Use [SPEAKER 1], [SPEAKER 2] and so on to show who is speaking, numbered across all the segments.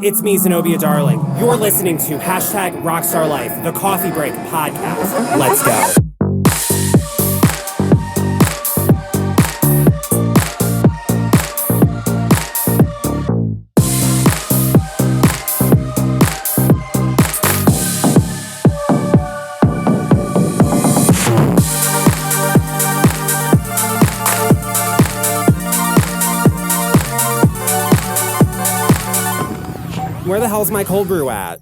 [SPEAKER 1] It's me, Zenobia Darling. You're listening to hashtag Rockstar Life, the Coffee Break podcast. Let's go. Where the hell's my cold brew at?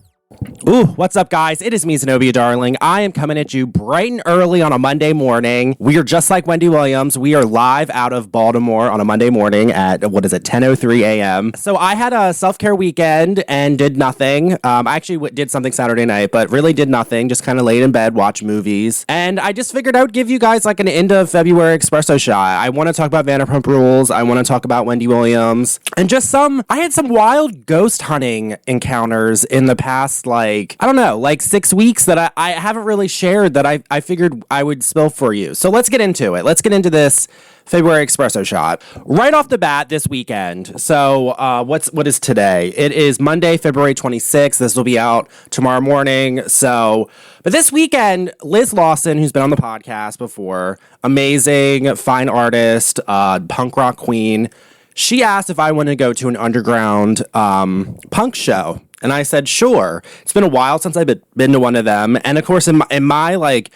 [SPEAKER 1] Ooh, what's up, guys? It is me, Zenobia Darling. I am coming at you bright and early on a Monday morning. We are just like Wendy Williams. We are live out of Baltimore on a Monday morning at, 10:03 a.m. So I had a self-care weekend and did nothing. I actually did something Saturday night, but really did nothing. Just kind of laid in bed, watched movies. And I just figured I would give you guys like an end of February espresso shot. I want to talk about Vanderpump Rules. I want to talk about Wendy Williams. And just I had some wild ghost hunting encounters in the past, 6 weeks that I haven't really shared that I figured I would spill for you. So let's get into it. Let's get into this February espresso shot. Right off the bat this weekend. So what is today? It is Monday, February 26th. This will be out tomorrow morning. But this weekend, Liz Lawson, who's been on the podcast before, amazing, fine artist, punk rock queen, she asked if I wanted to go to an underground punk show. And I said, sure. It's been a while since I've been to one of them. And of course, in my hashtag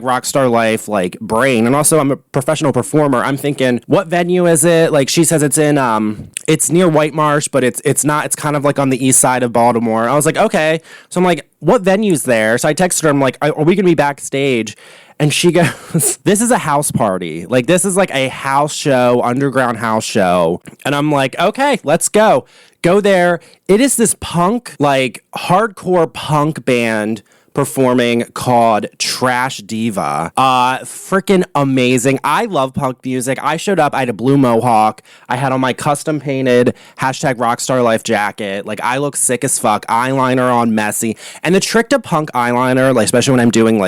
[SPEAKER 1] Rockstar Life, brain. And also I'm a professional performer. I'm thinking, what venue is it? She says it's in, it's near White Marsh, but it's not, it's kind of like on the east side of Baltimore. I was like, okay. So I'm like, what venue's there? So I texted her, I'm like, are we going to be backstage? And she goes, this is a house party. This is like a house show, underground house show. And I'm like, okay, let's go. Go there. It is this punk, hardcore punk band performing called Trash Diva. Freaking amazing. I love punk music. I showed up. I had a blue mohawk. I had on my custom painted hashtag Rockstar Life jacket. I look sick as fuck. Eyeliner on messy. And the trick to punk eyeliner, especially when I'm doing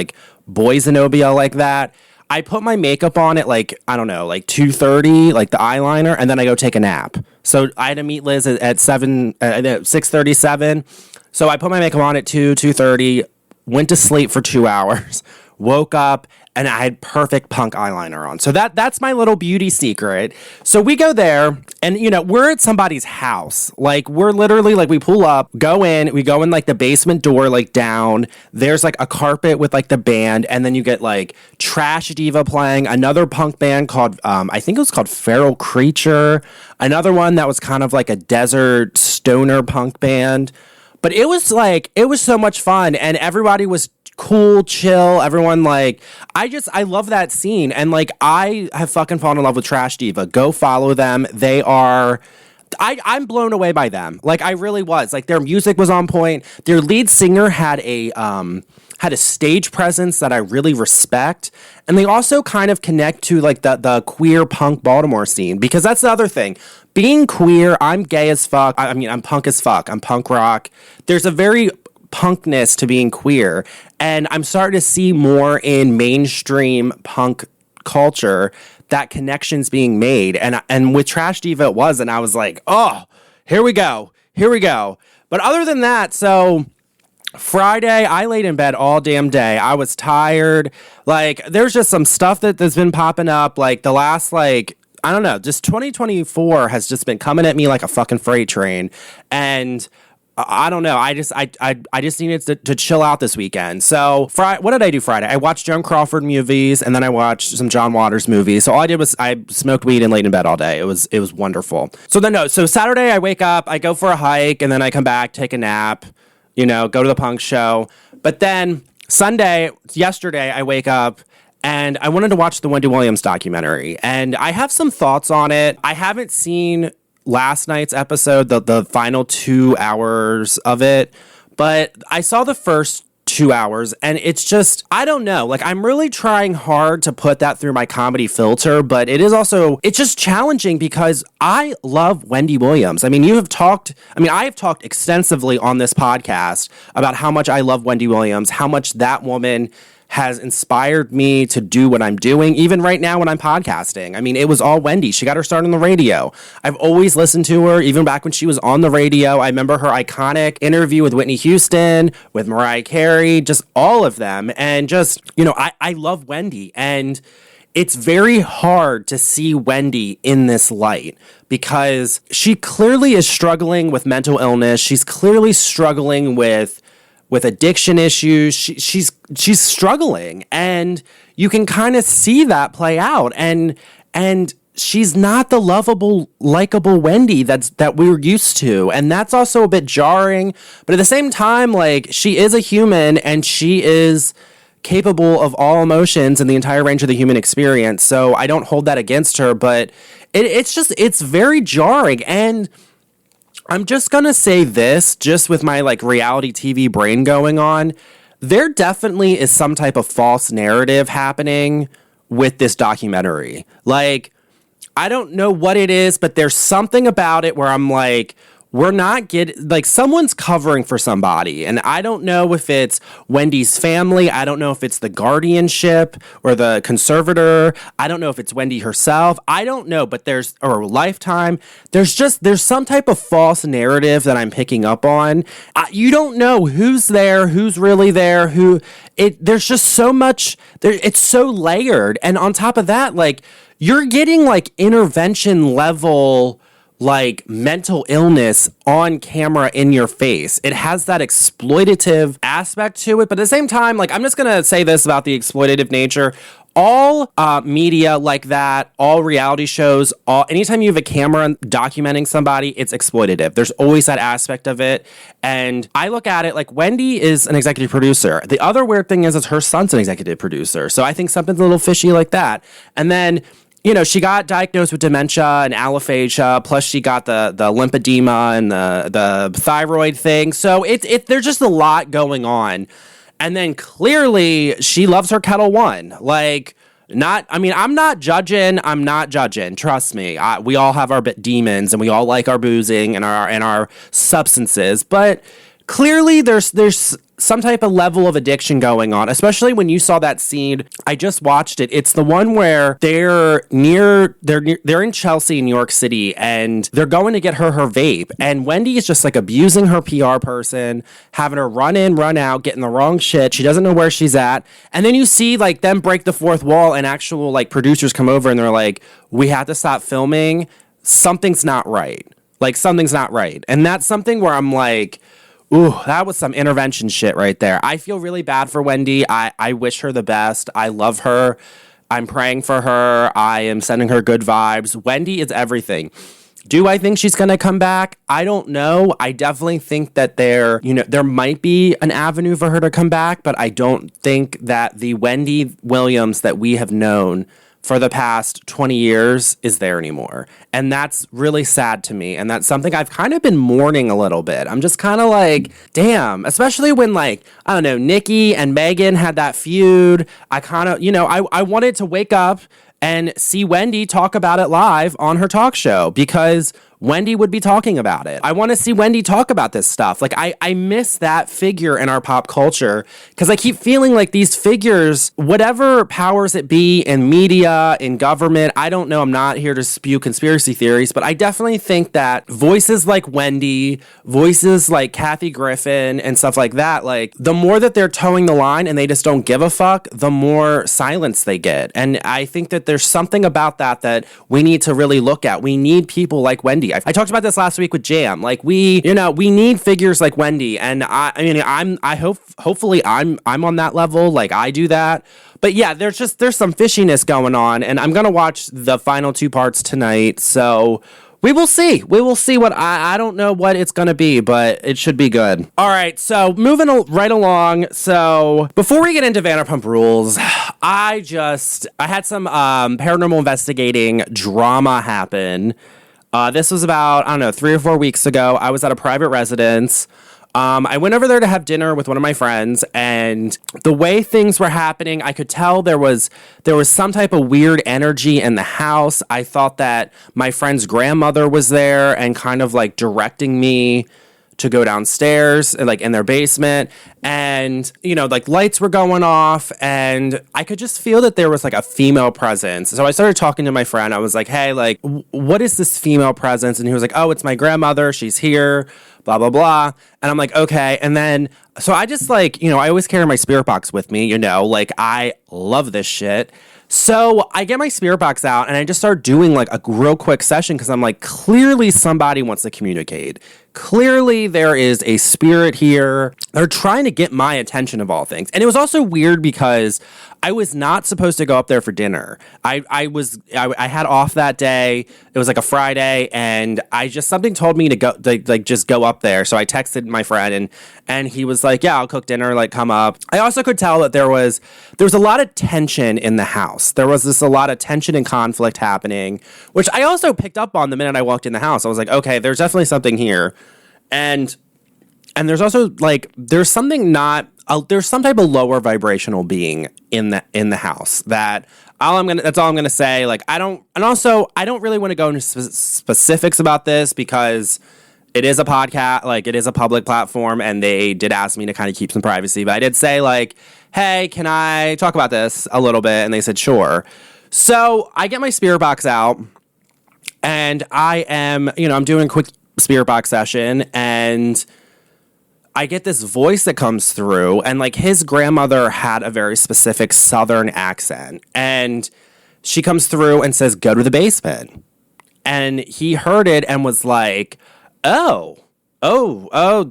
[SPEAKER 1] boy Zenobia like that, I put my makeup on at 2:30, the eyeliner, and then I go take a nap. So I had to meet Liz at 6:37. So I put my makeup on at 2:30, went to sleep for 2 hours, woke up, and I had perfect punk eyeliner on. So that's my little beauty secret. So we go there, and we're at somebody's house. We're literally we pull up, we go in the basement door, down. There's a carpet with the band, and then you get Trash Diva playing, another punk band called I think it was called Feral Creature, another one that was kind of like a desert stoner punk band. But it was so much fun, and everybody was cool, chill, everyone I love that scene, and I have fucking fallen in love with Trash Diva. Go follow them. They are, I'm blown away by them. I really was. Their music was on point. Their lead singer had a stage presence that I really respect, and they also kind of connect to the queer punk Baltimore scene, because that's the other thing. Being queer, I'm gay as fuck. I'm punk as fuck. I'm punk rock. There's a very punkness to being queer, and I'm starting to see more in mainstream punk culture that connections being made, and with Trash Diva it was, and I was like, oh, here we go. But other than that, so Friday, I laid in bed all damn day. I was tired. There's just some stuff that's been popping up, the last, I don't know, just 2024 has just been coming at me like a fucking freight train, and I don't know. I just needed to chill out this weekend. So what did I do Friday? I watched Joan Crawford movies, and then I watched some John Waters movies. So all I did was I smoked weed and laid in bed all day. It was wonderful. So Saturday I wake up, I go for a hike, and then I come back, take a nap, go to the punk show. But then yesterday I wake up, and I wanted to watch the Wendy Williams documentary, and I have some thoughts on it. I haven't seen last night's episode, the final 2 hours of it, but I saw the first 2 hours, and it's just, I don't know, I'm really trying hard to put that through my comedy filter, but it's just challenging because I love Wendy Williams. I have talked extensively on this podcast about how much I love Wendy Williams, how much that woman has inspired me to do what I'm doing, even right now when I'm podcasting. I mean, it was all Wendy. She got her start on the radio. I've always listened to her, even back when she was on the radio. I remember her iconic interview with Whitney Houston, with Mariah Carey, just all of them. And just, I love Wendy. And it's very hard to see Wendy in this light because she clearly is struggling with mental illness. She's clearly struggling with addiction issues. She's struggling, and you can kind of see that play out. And she's not the lovable, likable Wendy that we're used to, and that's also a bit jarring. But at the same time, like, she is a human, and she is capable of all emotions and the entire range of the human experience. So I don't hold that against her, but it's very jarring. And I'm just going to say this, just with my like reality TV brain going on, there definitely is some type of false narrative happening with this documentary. Like, I don't know what it is, but there's something about it where I'm like, we're not getting, like, someone's covering for somebody. And I don't know if it's Wendy's family. I don't know if it's the guardianship or the conservator. I don't know if it's Wendy herself. I don't know, but or Lifetime. There's some type of false narrative that I'm picking up on. You don't know who's there, who's really there, there's just so much, it's so layered. And on top of that, like, you're getting like intervention level, like, mental illness on camera in your face. It has that exploitative aspect to it, but at the same time, like, I'm just gonna say this about the exploitative nature. All media like that, all reality shows, anytime you have a camera documenting somebody, it's exploitative. There's always that aspect of it. And I look at it like Wendy is an executive producer. The other weird thing is her son's an executive producer. So I think something's a little fishy like that. And then, she got diagnosed with dementia and alophagia, plus she got the lymphedema and the thyroid thing. So there's just a lot going on. And then clearly she loves her Kettle One. Like, I'm not judging. Trust me. We all have our demons, and we all like our boozing and our substances. But clearly there's some type of level of addiction going on, especially when you saw that scene. I just watched it. It's the one where they're in Chelsea, New York City, and they're going to get her vape. And Wendy is just like abusing her PR person, having her run in, run out, getting the wrong shit. She doesn't know where she's at. And then you see like them break the fourth wall, and actual like producers come over and they're like, we have to stop filming. Something's not right. Like, something's not right. And that's something where I'm like, ooh, that was some intervention shit right there. I feel really bad for Wendy. I wish her the best. I love her. I'm praying for her. I am sending her good vibes. Wendy is everything. Do I think she's going to come back? I don't know. I definitely think that there might be an avenue for her to come back, but I don't think that the Wendy Williams that we have known for the past 20 years is there anymore. And that's really sad to me. And that's something I've kind of been mourning a little bit. I'm just kind of like, damn, especially when, like, I don't know, Nikki and Megan had that feud. I kind of, I wanted to wake up and see Wendy talk about it live on her talk show, because Wendy would be talking about it. I want to see Wendy talk about this stuff. Like, I miss that figure in our pop culture, because I keep feeling like these figures, whatever powers it be in media, in government, I don't know, I'm not here to spew conspiracy theories, but I definitely think that voices like Wendy, voices like Kathy Griffin and stuff like that, like, the more that they're towing the line and they just don't give a fuck, the more silence they get. And I think that there's something about that we need to really look at. We need people like Wendy. I talked about this last week with Jam. Like, we need figures like Wendy, and hopefully I'm on that level. Like, I do that. But yeah, there's some fishiness going on, and I'm gonna watch the final 2 parts tonight. So we will see. We will see what I don't know what it's going to be, but it should be good. All right, so moving right along. So before we get into Vanderpump Rules, I had some paranormal investigating drama happen. This was about, I don't know, 3 or 4 weeks ago. I was at a private residence. I went over there to have dinner with one of my friends, and the way things were happening, I could tell there was some type of weird energy in the house. I thought that my friend's grandmother was there and kind of like directing me to go downstairs, like in their basement, and, you know, like lights were going off, and I could just feel that there was like a female presence. So I started talking to my friend. I was like, hey, like, what is this female presence? And he was like, oh, it's my grandmother. She's here, blah, blah, blah. And I'm like, okay. And then, so I just like, you know, I always carry my spirit box with me, you know, like I love this shit. So I get my spirit box out and I just start doing like a real quick session because I'm like, clearly somebody wants to communicate. Clearly there is a spirit here. They're trying to get my attention of all things. And it was also weird because I was not supposed to go up there for dinner. I had off that day. It was like a Friday, and something told me to go, like just go up there. So I texted my friend, and he was like, yeah, I'll cook dinner, like come up. I also could tell that there was a lot of tension in the house. There was a lot of tension and conflict happening, which I also picked up on the minute I walked in the house. I was like, okay, there's definitely something here. And there's also like, there's some type of lower vibrational being in the house that's all I'm gonna say. Like, I don't really want to go into specifics about this because it is a podcast, like it is a public platform, and they did ask me to kind of keep some privacy, but I did say like, hey, can I talk about this a little bit? And they said, sure. So I get my spirit box out, and I'm doing a quick spirit box session, and I get this voice that comes through, and like his grandmother had a very specific Southern accent, and she comes through and says, go to the basement. And he heard it and was like, oh,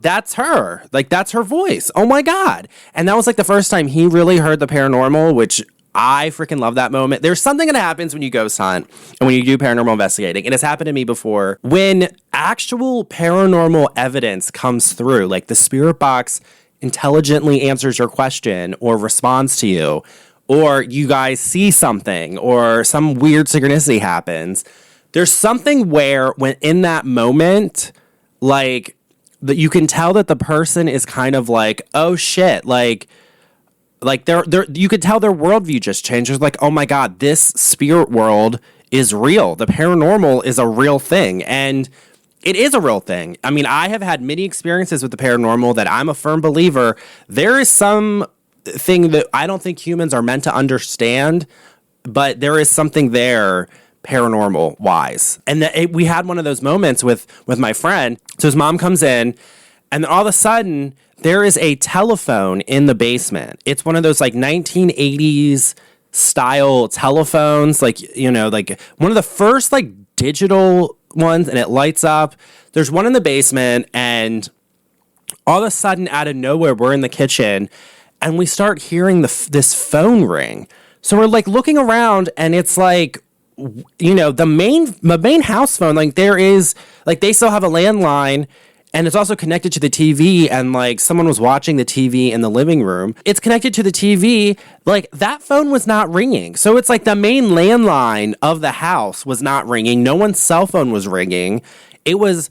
[SPEAKER 1] that's her. Like, that's her voice. Oh my God. And that was like the first time he really heard the paranormal, which I freaking love that moment. There's something that happens when you ghost hunt and when you do paranormal investigating. It has happened to me before. When actual paranormal evidence comes through, like the spirit box intelligently answers your question or responds to you, or you guys see something or some weird synchronicity happens, there's something where when in that moment, like that you can tell that the person is kind of like, oh shit, like they're you could tell their worldview just changes. Like, oh my God, this spirit world is real. The paranormal is a real thing, and it is a real thing. I mean, I have had many experiences with the paranormal that I'm a firm believer. There is some thing that I don't think humans are meant to understand, but there is something there paranormal wise. And we had one of those moments with my friend. So his mom comes in, and then all of a sudden there is a telephone in the basement. It's one of those like 1980s style telephones, like, you know, like one of the first like digital ones, and it lights up. There's one in the basement, and all of a sudden out of nowhere, we're in the kitchen and we start hearing this phone ring. So we're like looking around, and it's like, you know, the main house phone, like there is like, they still have a landline, and it's also connected to the TV, and like someone was watching the TV in the living room. It's connected to the TV. Like that phone was not ringing. So it's like the main landline of the house was not ringing. No one's cell phone was ringing. It was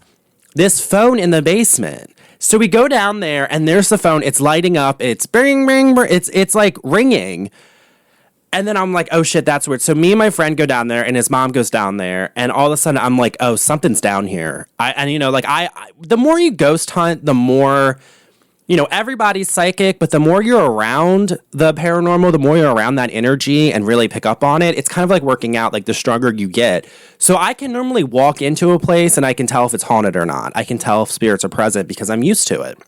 [SPEAKER 1] this phone in the basement. So we go down there, and there's the phone. It's lighting up. It's bing, bing, bing. It's like ringing. And then I'm like, oh shit, that's weird. So me and my friend go down there, and his mom goes down there, and all of a sudden I'm like, oh, something's down here. The more you ghost hunt, the more, you know, everybody's psychic, but the more you're around the paranormal, the more you're around that energy and really pick up on it. It's kind of like working out, like the stronger you get. So I can normally walk into a place and I can tell if it's haunted or not. I can tell if spirits are present because I'm used to it.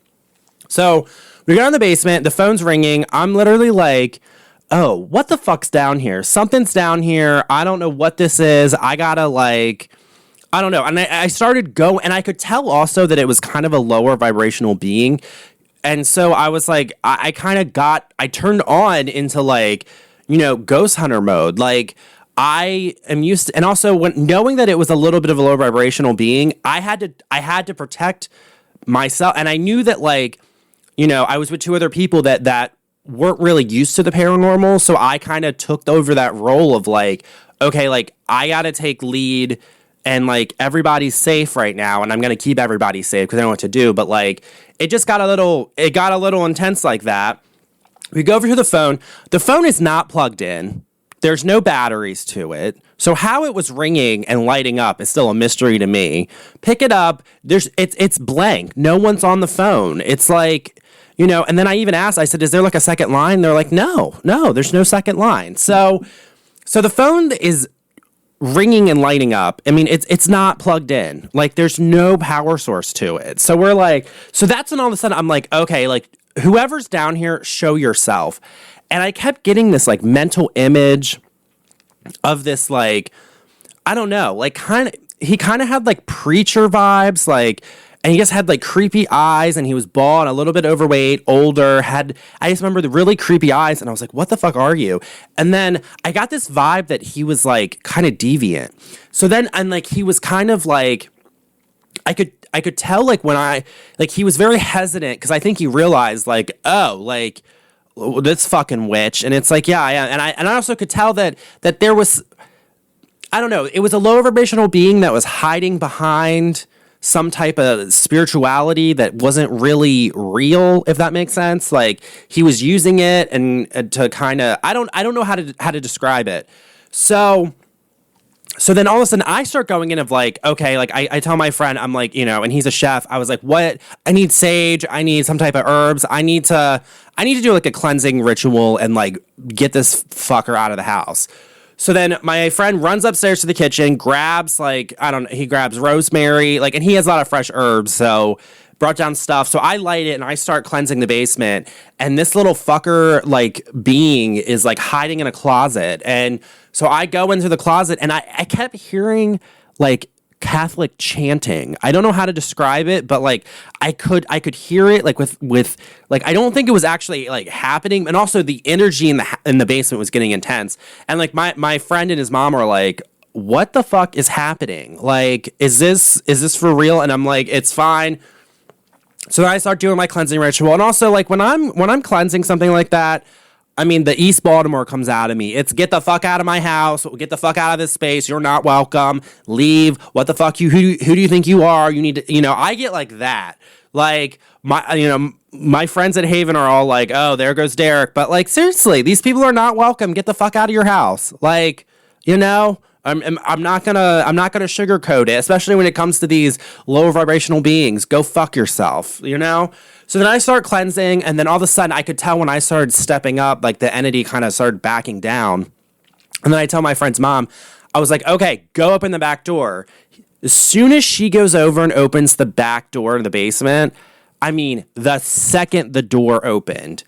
[SPEAKER 1] So we go in the basement, the phone's ringing. I'm literally like, oh, what the fuck's down here? Something's down here. I don't know what this is. I gotta like, I don't know. And I started going, and I could tell also that it was kind of a lower vibrational being. And so I was like, I turned on into like, you know, ghost hunter mode. Like I am used to, and also when knowing that it was a little bit of a lower vibrational being, I had to protect myself. And I knew that, like, you know, I was with two other people that weren't really used to the paranormal, so I kind of took over that role of like, okay, like I gotta take lead, and like everybody's safe right now, and I'm gonna keep everybody safe because I don't know what to do. But like it got a little intense like that. We go over to the phone. The phone is not plugged in. There's no batteries to it. So how it was ringing and lighting up is still a mystery to me. Pick it up. It's blank. No one's on the phone. It's like, and then I even asked, I said, is there like a second line? They're like, no, there's no second line. So the phone is ringing and lighting up. I mean, it's not plugged in. Like, there's no power source to it. So we're like, so that's when all of a sudden I'm like, okay, like, whoever's down here, show yourself. And I kept getting this like mental image of this, like, I don't know, like he kind of had like preacher vibes, like, and he just had like creepy eyes, and he was bald, a little bit overweight, older, I just remember the really creepy eyes, and I was like, what the fuck are you? And then I got this vibe that he was like kind of deviant. So then, and like, he was kind of like, I could tell, like, when he was very hesitant, because I think he realized, like, oh, like, this fucking witch. And it's like, yeah, and I also could tell that there was, I don't know, it was a low vibrational being that was hiding behind some type of spirituality that wasn't really real, if that makes sense. Like, he was using it and to kind of, I don't know how to describe it. So then all of a sudden I start going in of like, okay, like I tell my friend, I'm like, and he's a chef. I was like, what? I need sage. I need some type of herbs. I need to do like a cleansing ritual and like get this fucker out of the house. So then my friend runs upstairs to the kitchen, grabs like, he grabs rosemary, like, and he has a lot of fresh herbs. So brought down stuff. So I light it and I start cleansing the basement. And this little fucker, like, being is like hiding in a closet. And so I go into the closet and I kept hearing like Catholic chanting. I don't know how to describe it, but like I could hear it like with like, I don't think it was actually like happening. And also the energy in the basement was getting intense. And like my friend and his mom are like, what the fuck is happening? Like, is this for real? And I'm like, it's fine. So then I start doing my cleansing ritual. And also, like, when I'm cleansing something like that, I mean, the East Baltimore comes out of me. It's get the fuck out of my house. Get the fuck out of this space. You're not welcome. Leave. What the fuck? Who do you think you are? You need to, I get like that. Like, my friends at Haven are all like, oh, there goes Derek. But like, seriously, these people are not welcome. Get the fuck out of your house. Like, I'm not gonna sugarcoat it, especially when it comes to these low vibrational beings. Go fuck yourself, So then I start cleansing, and then all of a sudden I could tell when I started stepping up, like the entity kind of started backing down. And then I tell my friend's mom, I was like, okay, go open the back door. As soon as she goes over and opens the back door to the basement, I mean, the second the door opened,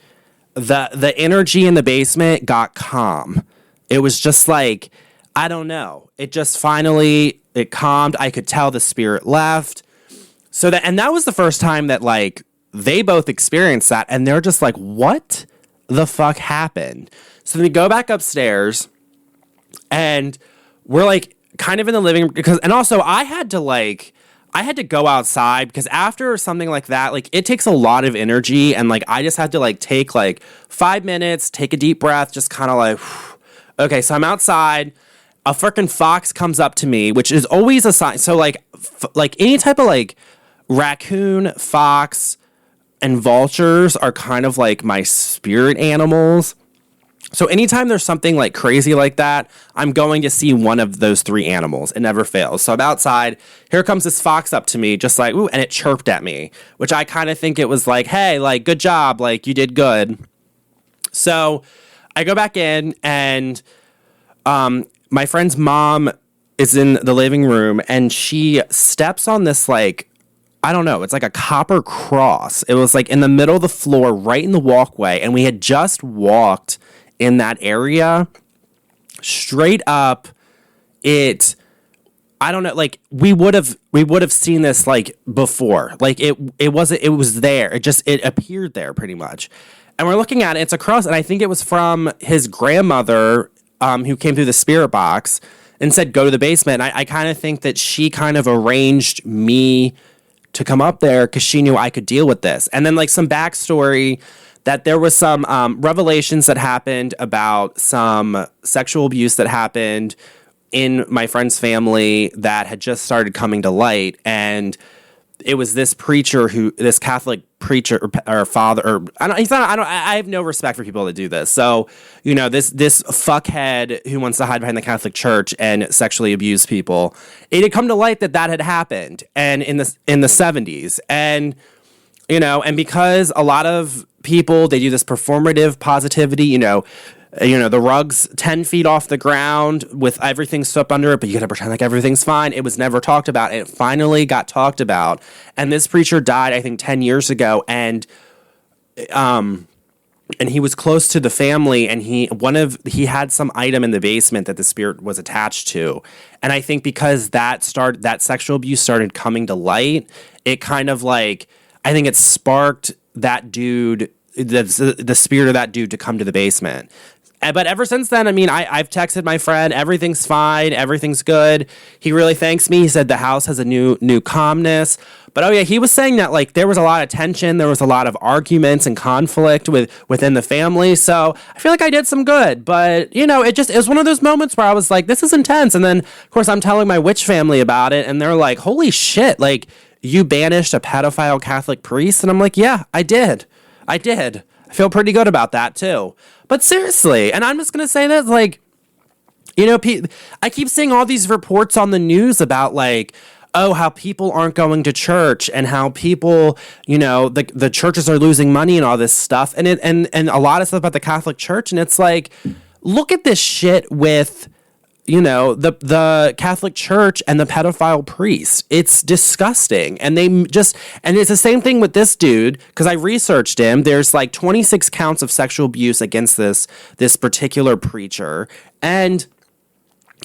[SPEAKER 1] the energy in the basement got calm. It was just like, I don't know. It just finally, it calmed. I could tell the spirit left. And that was the first time that like they both experienced that. And they're just like, what the fuck happened? So then we go back upstairs and we're like kind of in the living room and also I had to go outside because after something like that, like it takes a lot of energy. And like, I just had to like take like 5 minutes, take a deep breath, just kind of like, okay, so I'm outside. A freaking fox comes up to me, which is always a sign. So like any type of like raccoon, fox, and vultures are kind of like my spirit animals. So anytime there's something like crazy like that, I'm going to see one of those three animals. It never fails. So I'm outside. Here comes this fox up to me, just like, ooh, and it chirped at me, which I kind of think it was like, hey, like, good job. Like, you did good. So I go back in and, my friend's mom is in the living room and she steps on this, like, I don't know, it's like a copper cross. It was like in the middle of the floor, right in the walkway. And we had just walked in that area straight up. I don't know, like we would have seen this like before. Like it was there. It appeared there pretty much. And we're looking at it. It's a cross. And I think it was from his grandmother, who came through the spirit box and said, go to the basement. I kind of think that she kind of arranged me to come up there because she knew I could deal with this. And then like some backstory that there was some revelations that happened about some sexual abuse that happened in my friend's family that had just started coming to light. And it was this preacher this Catholic preacher or father, or I have no respect for people that do this. So, this fuckhead who wants to hide behind the Catholic Church and sexually abuse people, it had come to light that had happened, and in the 70s, and and because a lot of people, they do this performative positivity, the rug's 10 feet off the ground with everything swept under it, but you gotta pretend like everything's fine. It was never talked about. It finally got talked about. And this preacher died, I think, 10 years ago. And he was close to the family, and he had some item in the basement that the spirit was attached to. And I think because that sexual abuse started coming to light, it kind of I think it sparked that dude, the spirit of that dude, to come to the basement. But ever since then, I've texted my friend, everything's fine, everything's good. He really thanks me. He said the house has a new calmness. But oh yeah, he was saying that there was a lot of tension, there was a lot of arguments and conflict within the family. So I feel like I did some good. But it was one of those moments where I was like, this is intense. And then of course I'm telling my witch family about it, and they're like, holy shit, you banished a pedophile Catholic priest? And I'm like, yeah, I did. I feel pretty good about that too. But seriously, and I'm just going to say this, I keep seeing all these reports on the news about how people aren't going to church, and how people, the churches are losing money and all this stuff. And a lot of stuff about the Catholic Church. And it's look at this shit with, the Catholic Church and the pedophile priest. It's disgusting. And and it's the same thing with this dude, because I researched him. There's 26 counts of sexual abuse against this particular preacher. And,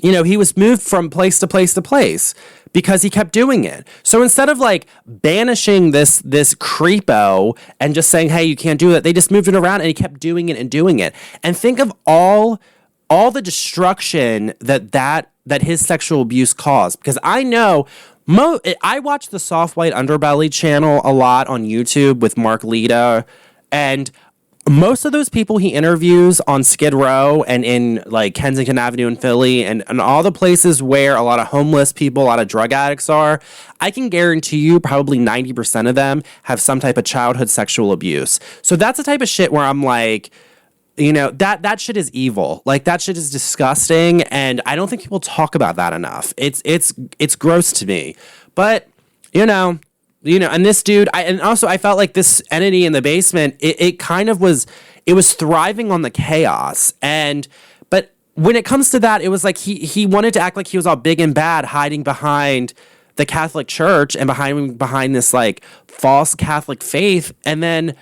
[SPEAKER 1] he was moved from place to place to place because he kept doing it. So instead of banishing this creepo and just saying, hey, you can't do that, they just moved it around, and he kept doing it and doing it. And think of all the destruction that his sexual abuse caused. Because I know, I watch the Soft White Underbelly channel a lot on YouTube with Mark Lita, and most of those people he interviews on Skid Row and in Kensington Avenue in Philly and all the places where a lot of homeless people, a lot of drug addicts are, I can guarantee you probably 90% of them have some type of childhood sexual abuse. So that's the type of shit where I'm that shit is evil. That shit is disgusting, and I don't think people talk about that enough. It's gross to me. But and this dude, I felt like this entity in the basement, it kind of was, it was thriving on the chaos. But when it comes to that, it was he wanted to act like he was all big and bad, hiding behind the Catholic Church and behind this false Catholic faith. And then,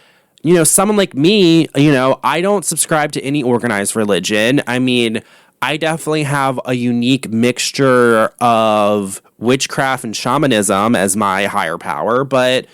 [SPEAKER 1] someone like me, I don't subscribe to any organized religion. I definitely have a unique mixture of witchcraft and shamanism as my higher power. But,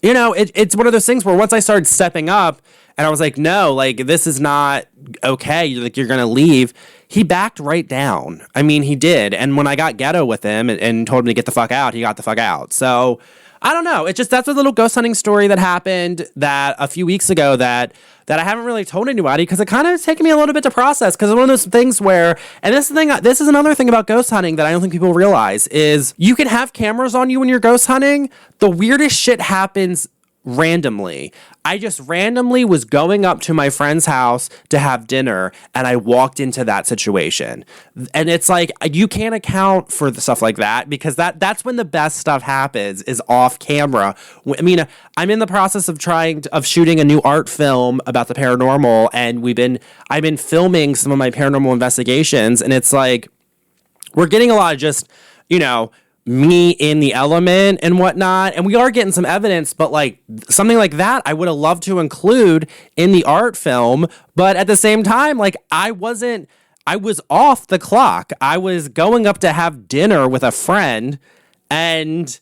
[SPEAKER 1] it's one of those things where once I started stepping up and I was like, no, this is not okay. You're going to leave. He backed right down. He did. And when I got ghetto with him and told him to get the fuck out, he got the fuck out. So I don't know. That's a little ghost hunting story that happened that a few weeks ago that I haven't really told anybody, because it kind of taken me a little bit to process, because it's one of those things where, and this is another thing about ghost hunting that I don't think people realize, is you can have cameras on you when you're ghost hunting. The weirdest shit happens randomly. I just randomly was going up to my friend's house to have dinner, and I walked into that situation. And it's you can't account for the stuff like that, because that's when the best stuff happens, is off camera. I'm in the process of shooting a new art film about the paranormal, and I've been filming some of my paranormal investigations, and it's we're getting a lot of just, me in the element and whatnot, and we are getting some evidence, but something like that I would have loved to include in the art film. But at the same time, I was off the clock. I was going up to have dinner with a friend, and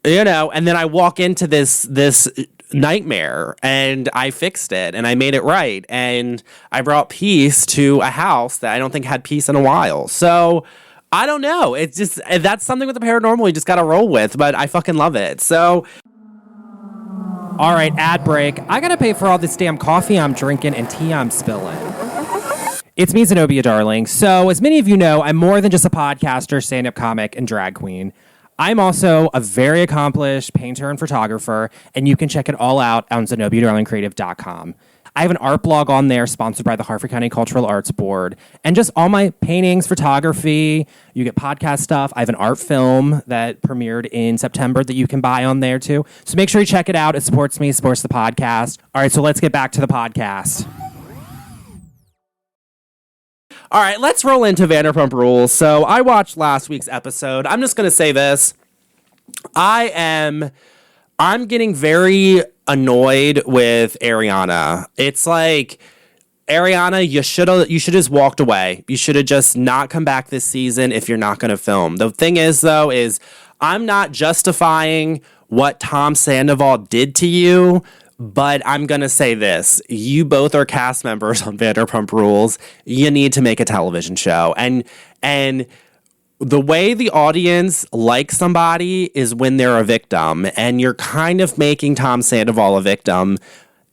[SPEAKER 1] and then I walk into this nightmare, and I fixed it, and I made it right, and I brought peace to a house that I don't think had peace in a while. So I don't know. It's just, that's something with the paranormal you just got to roll with, but I fucking love it. So, all right, ad break. I got to pay for all this damn coffee I'm drinking and tea I'm spilling. It's me, Zenobia Darling. So, as many of you know, I'm more than just a podcaster, stand-up comic, and drag queen. I'm also a very accomplished painter and photographer, and you can check it all out on ZenobiaDarlingCreative.com. I have an art blog on there sponsored by the Harford County Cultural Arts Board, and just all my paintings, photography. You get podcast stuff. I have an art film that premiered in September that you can buy on there too. So make sure you check it out. It supports me, supports the podcast. All right, so let's get back to the podcast. All right, let's roll into Vanderpump Rules. So I watched last week's episode. I'm just going to say this. I'm getting very annoyed with Ariana. It's like, Ariana, you should have just walked away. You should have just not come back this season if you're not going to film. The thing is, though, is I'm not justifying what Tom Sandoval did to you, but I'm going to say this. You both are cast members on Vanderpump Rules. You need to make a television show. And the way the audience likes somebody is when they're a victim. And you're kind of making Tom Sandoval a victim,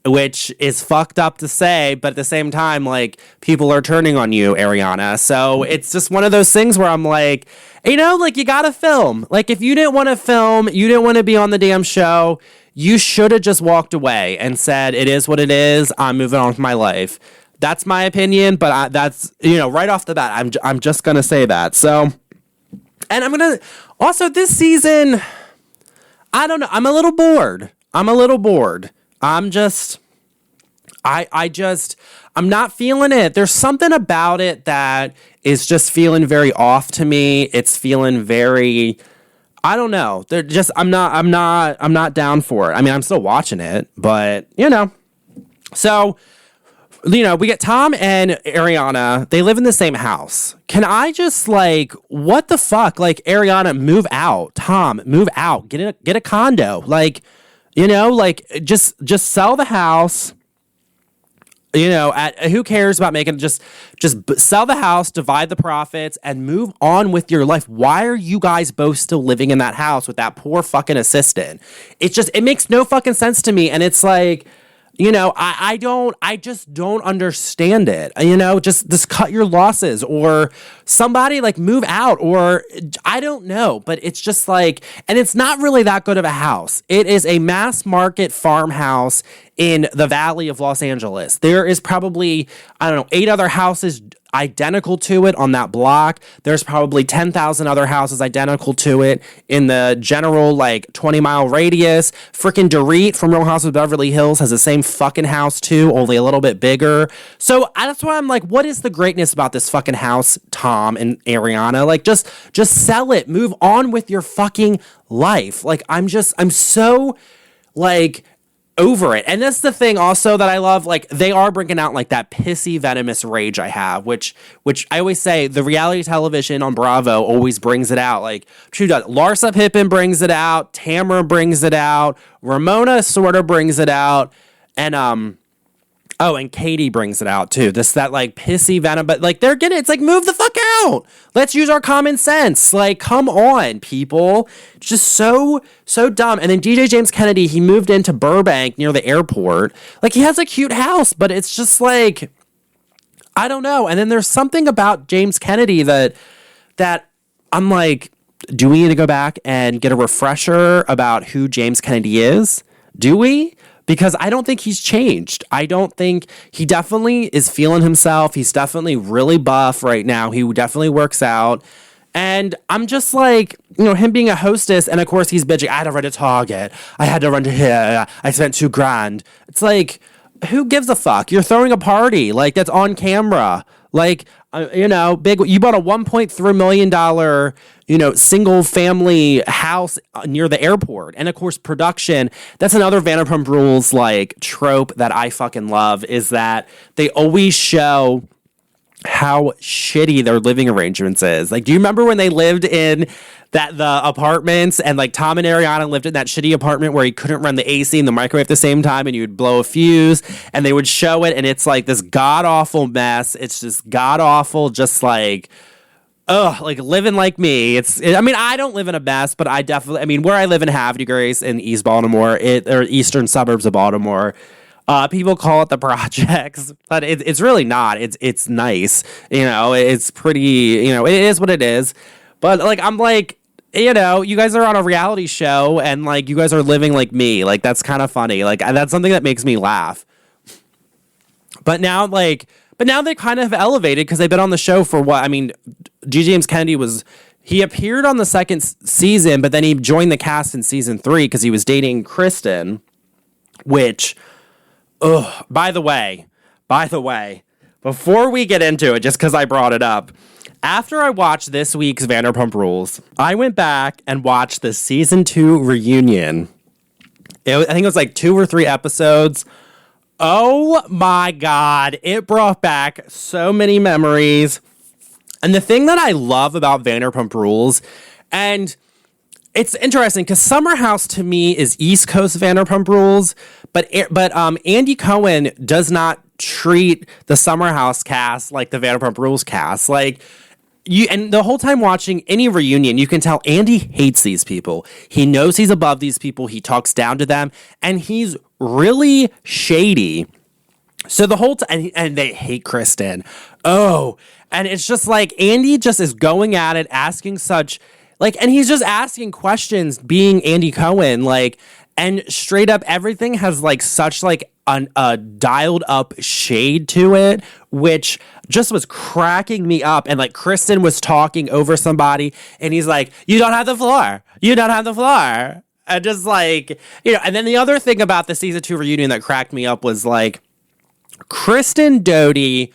[SPEAKER 1] which is fucked up to say, but at the same time, like, people are turning on you, Ariana. So it's just one of those things where I'm like, you know, like, you gotta film. Like, if you didn't want to film, you didn't want to be on the damn show, you should have just walked away and said, it is what it is, I'm moving on with my life. That's my opinion, but that's, you know, right off the bat, I'm just gonna say that. So, and I'm gonna, also this season, I don't know, I'm a little bored. I'm not feeling it. There's something about it that is just feeling very off to me. It's feeling very, I don't know. They're just, I'm not down for it. I mean, I'm still watching it, but you know. So, you know, we get Tom and Ariana. They live in the same house. Can I just, like, what the fuck? Like, Ariana, move out. Tom, move out. Get a condo. Like, you know, like, just sell the house. You know, who cares about making, just sell the house, divide the profits, and move on with your life. Why are you guys both still living in that house with that poor fucking assistant? It makes no fucking sense to me. And it's like, you know, I just don't understand it. You know, just cut your losses, or somebody, like, move out, or I don't know, but it's just like, and it's not really that good of a house. It is a mass market farmhouse in the Valley of Los Angeles. There is probably, I don't know, 8 other houses identical to it on that block. There's probably 10,000 other houses identical to it in the general, like, 20-mile radius. Freaking Dorit from Real Housewives of Beverly Hills has the same fucking house too, only a little bit bigger. So that's why I'm like, what is the greatness about this fucking house, Tom and Ariana? Like, just sell it. Move on with your fucking life. Like, I'm so, like, over it. And that's the thing also that I love, like, they are bringing out, like, that pissy venomous rage I have, which I always say the reality television on Bravo always brings it out. Like, she does. Larsa Pippen brings it out, Tamara brings it out, Ramona sort of brings it out, and and Katie brings it out too. That, like, pissy venom, but, like, they're getting, it's like, move the fuck out. Let's use our common sense. Like, come on, people. It's just so dumb. And then DJ James Kennedy, he moved into Burbank near the airport. Like, he has a cute house, but it's just like, I don't know. And then there's something about James Kennedy that I'm like, do we need to go back and get a refresher about who James Kennedy is? Do we? Because I don't think he's changed. I don't think, he definitely is feeling himself. He's definitely really buff right now. He definitely works out. And I'm just like, you know, him being a hostess, and of course he's bitching, I had to run to Target. I had to run to here. I spent $2,000. It's like, who gives a fuck? You're throwing a party. Like, that's on camera. Like, you know, you bought a $1.3 million, you know, single family house near the airport. And of course, production, that's another Vanderpump Rules, like, trope that I fucking love, is that they always show how shitty their living arrangements is. Like, do you remember when they lived in the apartments, and, like, Tom and Ariana lived in that shitty apartment where he couldn't run the AC and the microwave at the same time, and you would blow a fuse, and they would show it, and it's like this god-awful mess. It's just god-awful, just like, ugh, like, living like me. I mean, I don't live in a mess, but I definitely, I mean, where I live in Havre de Grace in East Baltimore, or eastern suburbs of Baltimore, people call it the projects, but it's really not. It's nice, you know. It's pretty, you know. It is what it is. But, like, I'm like, you know, you guys are on a reality show and like you guys are living like me. Like that's kind of funny. Like that's something that makes me laugh. But now they kind of elevated because they've been on the show for what? I mean, G. James Kennedy he appeared on the second season, but then he joined the cast in season 3 because he was dating Kristen, which, by the way, before we get into it, just because I brought it up, after I watched this week's Vanderpump Rules, I went back and watched the season 2 reunion. I think it was like 2 or 3 episodes. Oh my God. It brought back so many memories. And the thing that I love about Vanderpump Rules, and it's interesting because Summer House to me is East Coast Vanderpump Rules, but Andy Cohen does not treat the Summer House cast like the Vanderpump Rules cast. Like, and the whole time watching any reunion, you can tell Andy hates these people. He knows he's above these people. He talks down to them, and he's really shady. So the whole time, and they hate Kristen. Oh, and it's just like Andy just is going at it, asking such like, and he's just asking questions, being Andy Cohen, like, and straight up everything has like such like a dialed up shade to it, which just was cracking me up. And like Kristen was talking over somebody and he's like, you don't have the floor. You don't have the floor. And just like, you know, and then the other thing about the season 2 reunion that cracked me up was like Kristen Doty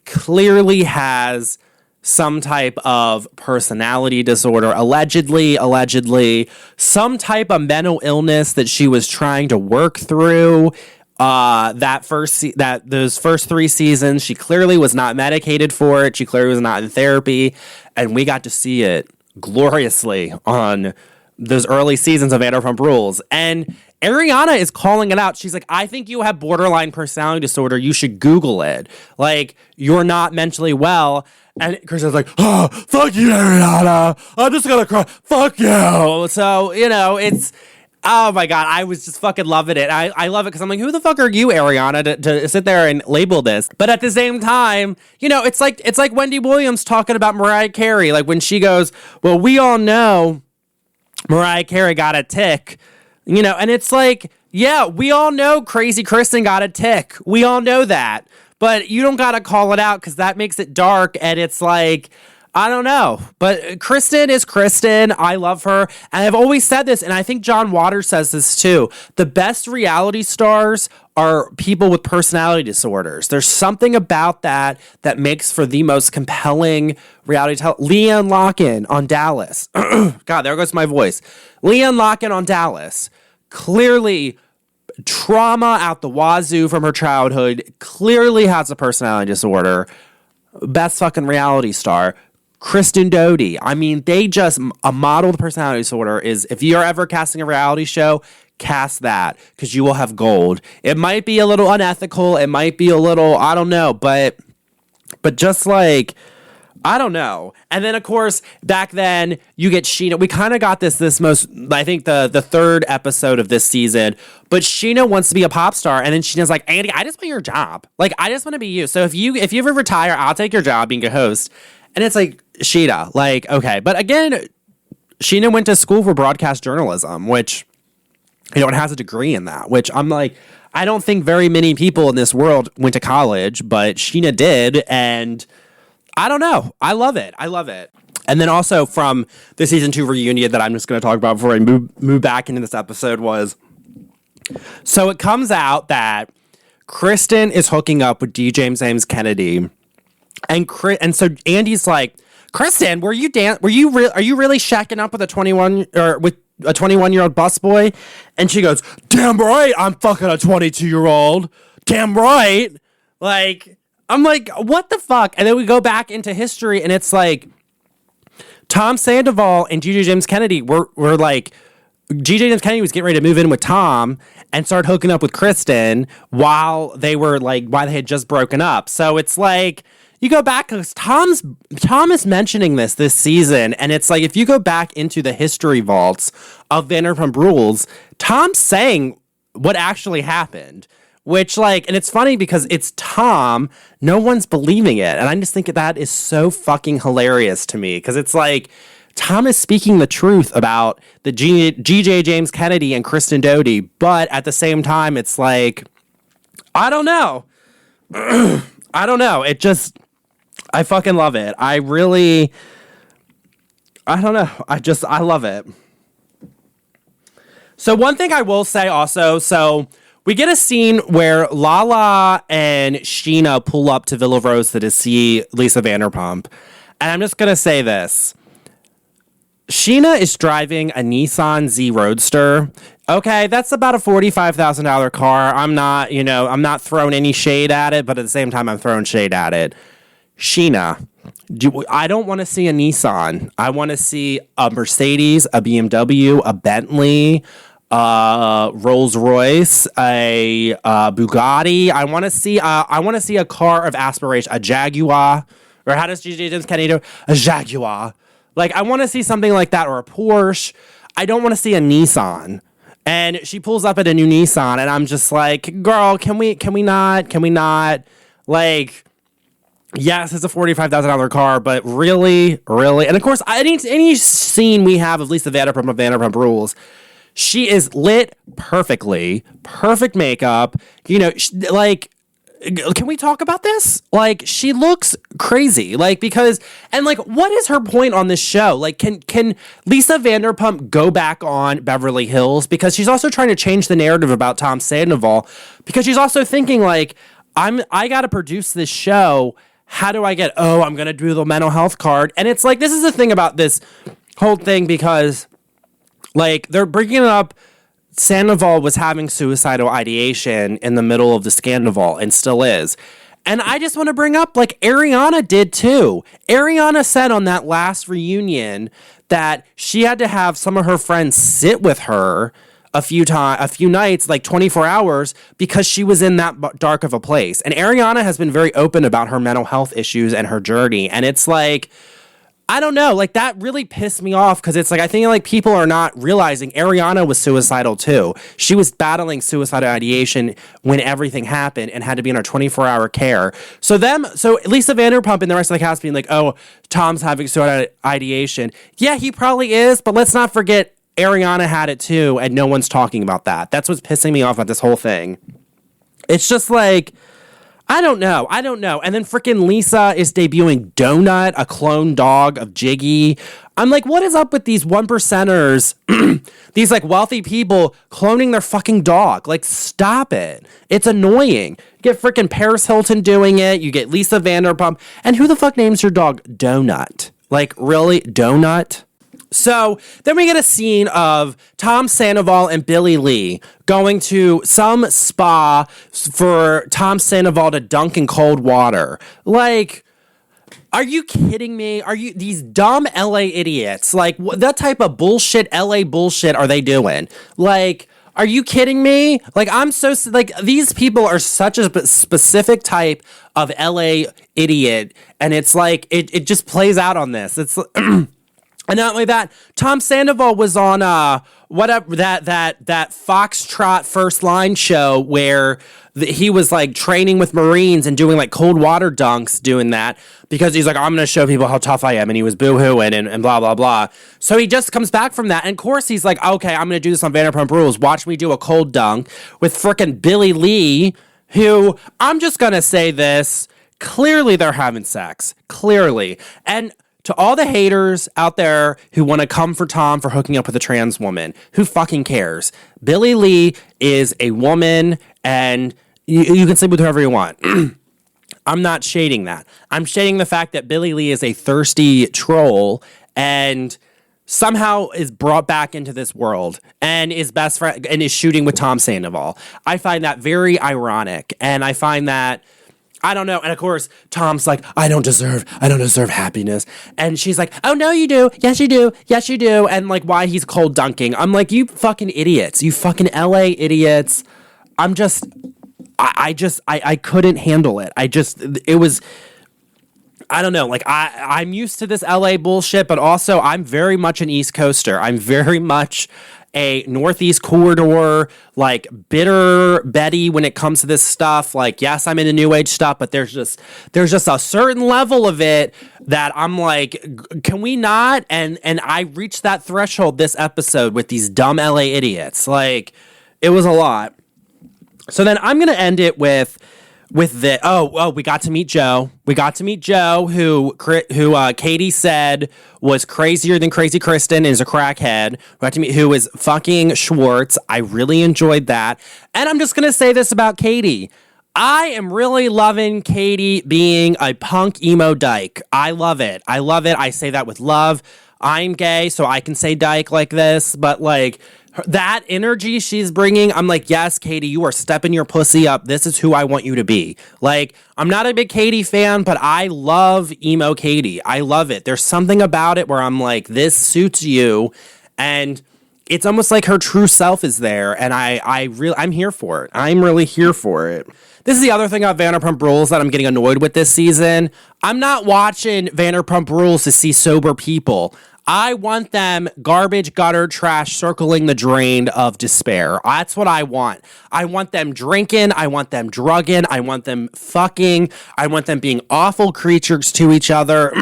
[SPEAKER 1] clearly has some type of personality disorder, allegedly, some type of mental illness that she was trying to work through. Those first 3 seasons, she clearly was not medicated for it. She clearly was not in therapy, and we got to see it gloriously on those early seasons of Vanderpump Rules. And Ariana is calling it out. She's like, I think you have borderline personality disorder. You should Google it. Like, you're not mentally well. And Kristen's like, oh, fuck you, Ariana. I'm just gonna cry. Fuck you. So, you know, it's, oh my God, I was just fucking loving it. I love it because I'm like, who the fuck are you, Ariana, to sit there and label this? But at the same time, you know, it's like Wendy Williams talking about Mariah Carey. Like when she goes, well, we all know Mariah Carey got a tick, you know, and it's like, yeah, we all know Crazy Kristen got a tick. We all know that. But you don't got to call it out because that makes it dark. And it's like, I don't know. But Kristen is Kristen. I love her. And I've always said this, and I think John Waters says this too. The best reality stars are people with personality disorders. There's something about that makes for the most compelling reality Leanne Locken on Dallas. God, there goes my voice. Leanne Locken on Dallas. Clearly trauma out the wazoo from her childhood, clearly has a personality disorder. Best fucking reality star. Kristen Doty. I mean, they just, a model of personality disorder is, if you're ever casting a reality show, cast that, because you will have gold. It might be a little unethical, it might be a little, I don't know, but just like, I don't know. And then, of course, back then, you get Sheena. We kind of got this most, I think, the 3rd episode of this season. But Sheena wants to be a pop star. And then Sheena's like, Andy, I just want your job. Like, I just want to be you. So if you ever retire, I'll take your job being a host. And it's like, Sheena, like, okay. But again, Sheena went to school for broadcast journalism, which, you know, it has a degree in that. Which I'm like, I don't think very many people in this world went to college. But Sheena did. And I don't know. I love it. And then also from the season 2 reunion that I'm just going to talk about before I move back into this episode was, so it comes out that Kristen is hooking up with D. James Kennedy, and so Andy's like, Kristen, are you really shacking up with a 21-year-old busboy? And she goes, damn right, I'm fucking a 22-year-old. Damn right. Like, I'm like, what the fuck? And then we go back into history, and it's like, Tom Sandoval and G.J. James Kennedy were like, G.J. James Kennedy was getting ready to move in with Tom and start hooking up with Kristen while they had just broken up. So it's like, you go back, because Tom is mentioning this season, and it's like, if you go back into the history vaults of Vanderpump Rules, Tom's saying what actually happened. Which, like, and it's funny because it's Tom, no one's believing it. And I just think that is so fucking hilarious to me. Because it's like, Tom is speaking the truth about the GJ James Kennedy and Kristen Doty, but at the same time, it's like, I don't know. I don't know. I fucking love it. I don't know. I love it. So one thing I will say also, so we get a scene where Lala and Sheena pull up to Villa Rosa to see Lisa Vanderpump. And I'm just going to say this. Sheena is driving a Nissan Z Roadster. Okay, that's about a $45,000 car. I'm not throwing any shade at it, but at the same time, I'm throwing shade at it. Sheena, I don't want to see a Nissan. I want to see a Mercedes, a BMW, a Bentley, Rolls Royce, a Bugatti. I want to see a car of aspiration, a Jaguar, or how does G.J. James Kennedy do? A Jaguar. Like, I want to see something like that, or a Porsche. I don't want to see a Nissan. And she pulls up at a new Nissan, and I'm just like, girl, can we not? Like, yes, it's a $45,000 car, but really? And of course, any scene we have of Lisa Vanderpump of Vanderpump Rules, she is lit perfectly, perfect makeup. Can we talk about this? Like, she looks crazy. Like, because, and like, what is her point on this show? Like, can Lisa Vanderpump go back on Beverly Hills? Because she's also trying to change the narrative about Tom Sandoval. Because she's also thinking, like, I got to produce this show. How do I I'm going to do the mental health card. And it's like, this is the thing about this whole thing, because, like, they're bringing it up. Sandoval was having suicidal ideation in the middle of the Scandoval, and still is. And I just want to bring up, like, Ariana did too. Ariana said on that last reunion that she had to have some of her friends sit with her a few nights, like 24 hours, because she was in that dark of a place. And Ariana has been very open about her mental health issues and her journey. And it's like, I don't know, like, that really pissed me off, because it's like, I think, like, people are not realizing Ariana was suicidal too. She was battling suicidal ideation when everything happened and had to be in her 24-hour care. So Lisa Vanderpump and the rest of the cast being like, oh, Tom's having suicidal ideation. Yeah, he probably is, but let's not forget Ariana had it too, and no one's talking about that. That's what's pissing me off about this whole thing. It's just like, I don't know. And then freaking Lisa is debuting Donut, a clone dog of Jiggy. I'm like, what is up with these one percenters, these, like, wealthy people cloning their fucking dog? Like, stop it. It's annoying. You get freaking Paris Hilton doing it. You get Lisa Vanderpump. And who the fuck names your dog Donut? Like, really? Donut? So then we get a scene of Tom Sandoval and Billy Lee going to some spa for Tom Sandoval to dunk in cold water. Like, are you kidding me? Are you these dumb LA idiots? Like, that type of bullshit LA bullshit are they doing? Like, are you kidding me? Like, these people are such a specific type of LA idiot, and it's like, it just plays out on this. It's And not only that, Tom Sandoval was on whatever that Foxtrot First Line show where he was, like, training with Marines and doing, like, cold water dunks, doing that because he's like, I'm going to show people how tough I am, and he was boo-hooing and blah, blah, blah. So he just comes back from that, and of course he's like, okay, I'm going to do this on Vanderpump Rules. Watch me do a cold dunk with frickin' Billy Lee, who, I'm just going to say this, clearly they're having sex. Clearly. And to all the haters out there who want to come for Tom for hooking up with a trans woman, who fucking cares? Billy Lee is a woman, and you can sleep with whoever you want. I'm not shading that. I'm shading the fact that Billy Lee is a thirsty troll and somehow is brought back into this world and is best friend and is shooting with Tom Sandoval. I find that very ironic, and I find that, I don't know. And of course, Tom's like, I don't deserve happiness. And she's like, oh, no, you do. Yes, you do. Yes, you do. And, like, why he's cold dunking. I'm like, you fucking idiots. You fucking LA idiots. I couldn't handle it. It was, I don't know. Like, I'm used to this LA bullshit, but also I'm very much an East Coaster. I'm very much a Northeast corridor, like bitter Betty when it comes to this stuff. Like, yes, I'm into new age stuff, but there's just a certain level of it that I'm like, can we not? And I reached that threshold this episode with these dumb LA idiots. Like, it was a lot. So then I'm going to end it with the we got to meet Joe. We got to meet Joe, who Katie said was crazier than Crazy Kristen, is a crackhead. We got to meet who is fucking Schwartz. I really enjoyed that. And I'm just gonna say this about Katie. I am really loving Katie being a punk emo dyke. I love it. I say that with love. I'm gay, so I can say dyke like this, but like that energy she's bringing, I'm like, yes, Katie, you are stepping your pussy up. This is who I want you to be. Like, I'm not a big Katie fan, but I love emo Katie. I love it. There's something about it where I'm like, this suits you, and it's almost like her true self is there, and I'm here for it. I'm really here for it. This is the other thing about Vanderpump Rules that I'm getting annoyed with this season. I'm not watching Vanderpump Rules to see sober people. I want them garbage, gutter, trash, circling the drain of despair. That's what I want. I want them drinking. I want them drugging. I want them fucking. I want them being awful creatures to each other.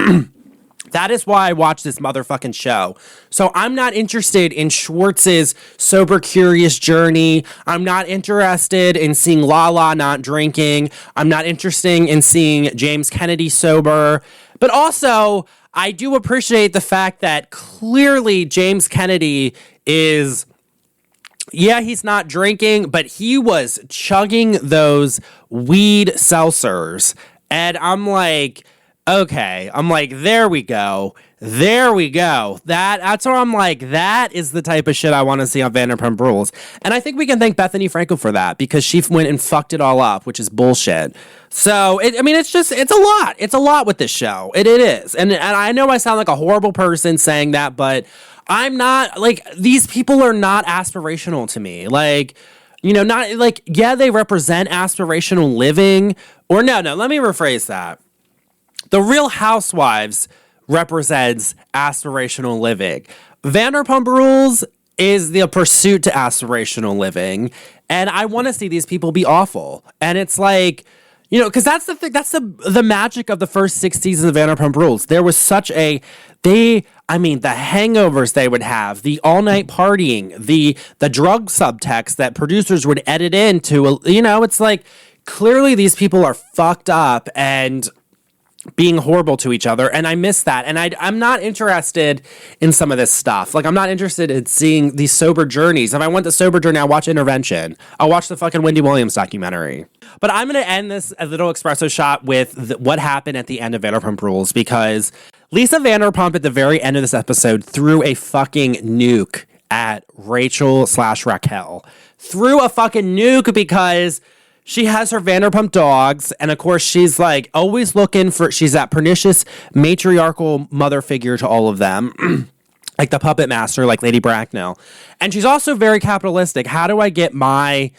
[SPEAKER 1] That is why I watch this motherfucking show. So I'm not interested in Schwartz's sober, curious journey. I'm not interested in seeing Lala not drinking. I'm not interested in seeing James Kennedy sober. But also, I do appreciate the fact that clearly James Kennedy is, yeah, he's not drinking, but he was chugging those weed seltzers. And I'm like, okay. I'm like, there we go. There we go. That's where I'm like, that is the type of shit I want to see on Vanderpump Rules. And I think we can thank Bethany Frankel for that, because she went and fucked it all up, which is bullshit. So, it's a lot. It's a lot with this show. It is. And I know I sound like a horrible person saying that, but I'm not, like, these people are not aspirational to me. Like, you know, not, like, yeah, they represent aspirational living. Or no, let me rephrase that. The Real Housewives represents aspirational living. Vanderpump Rules is the pursuit to aspirational living, and I want to see these people be awful. And it's like, you know, because that's the thing. That's the magic of the first 6 seasons of Vanderpump Rules. There was such the hangovers they would have, the all night partying, the drug subtext that producers would edit into. You know, it's like clearly these people are fucked up and being horrible to each other, and I miss that. And I'm not interested in some of this stuff. Like, I'm not interested in seeing these sober journeys. If I want the sober journey, I'll watch Intervention. I'll watch the fucking Wendy Williams documentary. But I'm going to end this a little espresso shot with what happened at the end of Vanderpump Rules, because Lisa Vanderpump at the very end of this episode threw a fucking nuke at Rachel/Raquel. Threw a fucking nuke because she has her Vanderpump dogs, and of course she's like always looking for, she's that pernicious matriarchal mother figure to all of them. Like the puppet master, like Lady Bracknell. And she's also very capitalistic. How do I get my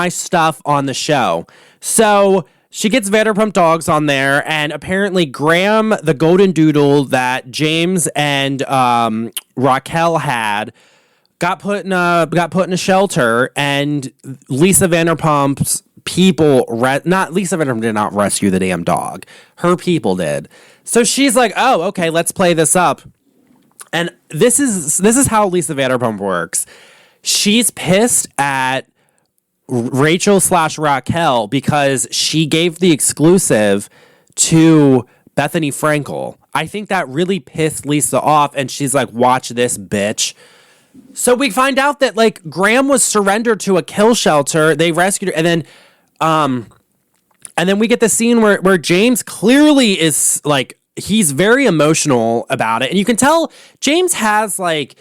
[SPEAKER 1] stuff on the show? So she gets Vanderpump dogs on there, and apparently Graham, the golden doodle that James and Raquel had, got put in a shelter, and Lisa Vanderpump's people, not Lisa Vanderpump did not rescue the damn dog. Her people did. So she's like, oh, okay, let's play this up. And this is how Lisa Vanderpump works. She's pissed at Rachel/Raquel because she gave the exclusive to Bethany Frankel. I think that really pissed Lisa off, and she's like, watch this, bitch. So we find out that, like, Graham was surrendered to a kill shelter. They rescued her, and then we get the scene where James clearly is, like, he's very emotional about it. And you can tell James has, like,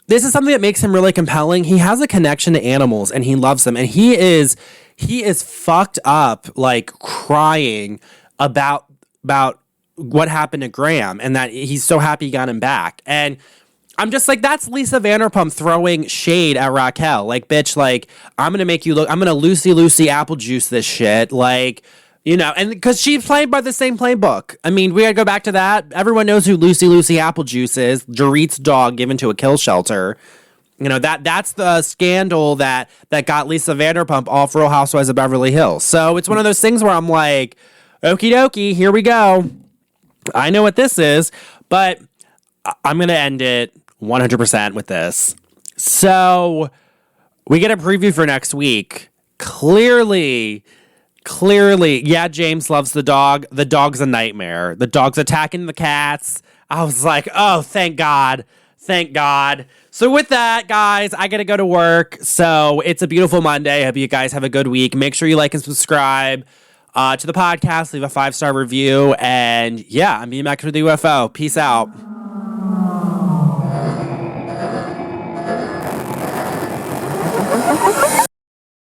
[SPEAKER 1] this is something that makes him really compelling. He has a connection to animals, and he loves them. And he is fucked up, like, crying about what happened to Graham, and that he's so happy he got him back. And I'm just like, that's Lisa Vanderpump throwing shade at Raquel. Like, bitch, like, I'm going to make you look, I'm going to Lucy apple juice this shit. Like, you know, and because she's played by the same playbook. I mean, we got to go back to that. Everyone knows who Lucy apple juice is. Dorit's dog given to a kill shelter. You know, that's the scandal that got Lisa Vanderpump off Real Housewives of Beverly Hills. So it's one of those things where I'm like, okie dokie, here we go. I know what this is, but I'm going to end it 100% with this. So we get a preview for next week. Clearly, yeah, James loves the dog. The dog's a nightmare. The dog's attacking the cats. I was like, oh, thank God. Thank God. So with that, guys, I got to go to work. So it's a beautiful Monday. I hope you guys have a good week. Make sure you like and subscribe to the podcast. Leave a 5-star review. And yeah, I'm being back to the UFO. Peace out.